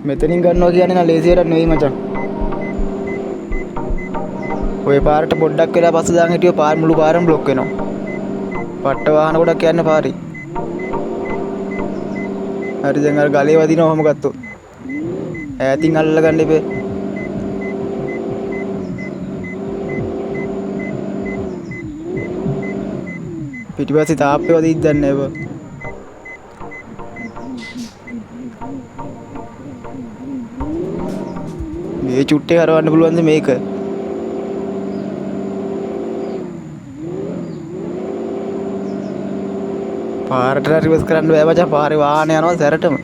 මෙතනින් ගන්නවා කියන්නේ නා ලේසියට නෙවෙයි මචං. ඔය පාරට පොඩ්ඩක් වෙලා පස්සේ දාන් හිටියෝ පාර මුළු පාරම බ්ලොක් වෙනවා. පට්ට වාහන ගොඩක් යන්නේ පාරේ. හරි දැන් අර ගලේ වදිනවා ඔහම ගත්තොත්. ඈතින් අල්ලලා ගන්න එපේ. පිටිපස්සේ තාප්පේ වදින්න දන්නේ නැහැ බා. මේ චුට්ටේ හරවන්න පුළුවන්ද මේක? පාරට රිවර්ස් කරන්න බෑ මචං. පාරේ වාහන යනවා සැරටම.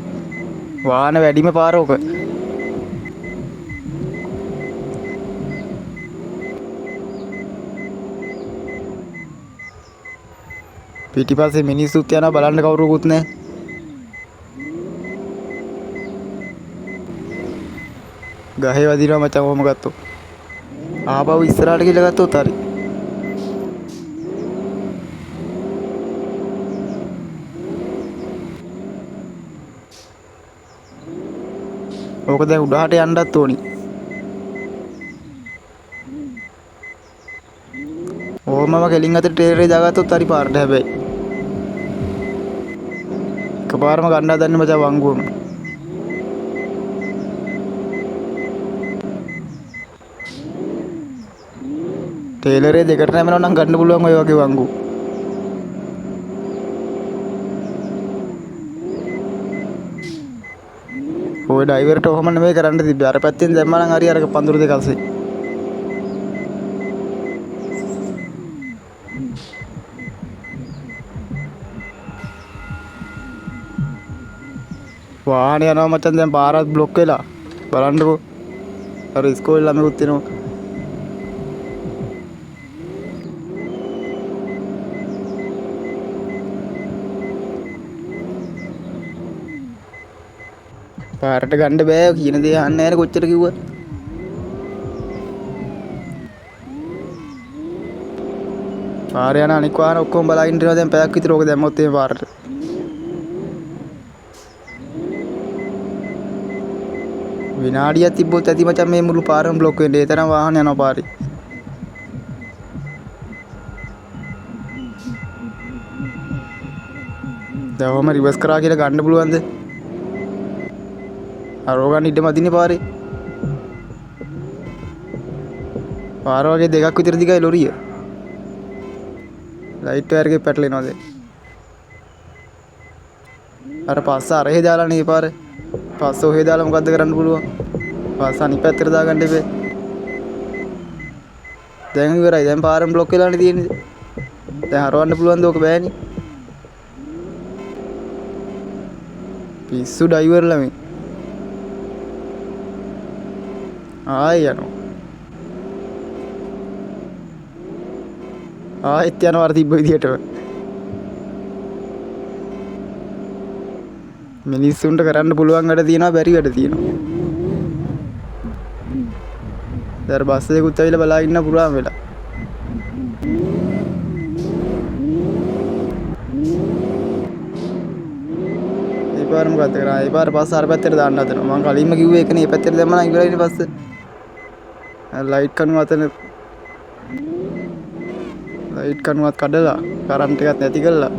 වාහන වැඩිම පාර ඕක. පිටිපස්සේ මිනිස්සුත් යනවා බලන්න කවුරුකුත් නැහැ. ගහේ වදිනවා මචං ඔහම ගත්තොත්. ආපහු ඉස්සරහට ගිහලා ගත්තොත් හරි. ඕක දැන් උඩහට යන්නත් ඕනි. ඕමම කෙලින් අතට ට්‍රේලරේ දාගත්තොත් හරි පාරට හැබැයි. එකපාරම ගන්න හදන්නේ මචං වංගුවම. ටේලරේ දෙකට නැමෙනවා නම් ගන්න පුළුවන් ඔය වගේ වංගු. ඔය ඩ්‍රයිවර්ට ඔහම නෙමෙයි කරන්න තිබ්බේ. අර පැත්තෙන් දැම්මා නම් හරි අර පඳුරු දෙක අස්සේ. වාහනේ යනවා මචං දැන් පාරත් බ්ලොක් වෙලා. බලන්නකෝ. අර ඉස්කෝලේ ළමෙකුත් එනවා. පාරට ගන්න බෑ කියන දේ අහන්නේ නැහැ කොච්චර කිව්වත්. පාර යන අනික් වාහන ඔක්කොම බලාගෙන ඉන්නවා දැන් පැයක් විතර ඕක දැම්මොත් මේ පාරට. විනාඩියක් තිබ්බොත් ඇති මචං මේ මුළු පාරම බ්ලොක් වෙන්නේ. ඒ තරම් වාහන යනවා පාරේ. දැන් ඔහම රිවර්ස් කරා කියලා ගන්න පුළුවන්ද? අරෝගන් ඉඩ මදිනේ පාරේ. පාර වගේ දෙකක් විතර දිගයි ලොරිය. ලයිට් වයර් එකේ පැටලෙනවා දැන්. අර පස්ස අරහේ දාලා නේ පාරේ. පස්ස ඔහේ දාලා මොකද්ද කරන්න පුළුවන්? පස්ස අනිත් පැත්තට දාගන්න එපේ. දැන් ඉවරයි. දැන් පාරම බ්ලොක් වෙලානේ තියෙන්නේ. දැන් හරවන්න පුළුවන්ද ඕක බෑනේ. පිස්සු ඩ්‍රයිවර් ළමයි. ආයෙ යනවා. ආයෙත් යනවා අර තිබ්බ විදිහටම. මිනිස්සුන්ට කරන්න පුළුවන් වැඩ තියෙනවා බැරි වැඩ තියෙනවා. දැන් බස් එකකුත් ඇවිල්ලා බලා ඉන්න පුරාම වෙලා. ඒ පාර මොකද්ද කරා? ඒ පාර පස්ස අර පැත්තට දාන්න හදනවා. මම කලින්ම කිව්වේ ඒකනේ. මේ පැත්තට දැම්මම ඉවරයිනේ පස්ස. ලයිට් කණුව අතන ලයිට් කණුවත් කඩලා කරන්ට් එකත් නැති කළා.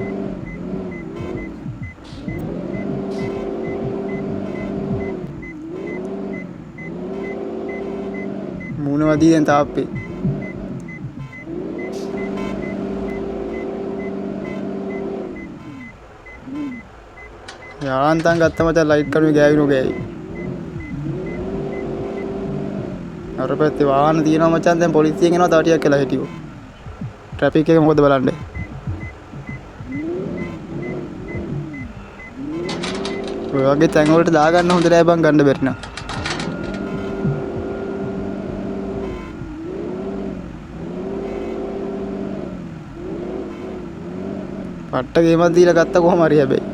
මූණ වදී දැන් තාප්පේ. යාන්තම් ගත්තම දැන් ලයිට් කණුවේ ගෑවිනෝ ගෑවි. අර පැත්තේ වාහන තියෙනවා මචං. දැන් පොලිසියෙන් එනවා තව ටිකක් කියලා හිටියෝ. ට්‍රැෆික් එක මොකද බලන්න. ඔය වගේ තැන් වලට දාගන්න හොඳ නෑ බං ගන්න බැරි නම්. පට්ට ගේමක් දීලා ගත්ත කොහම හරි හැබැයි.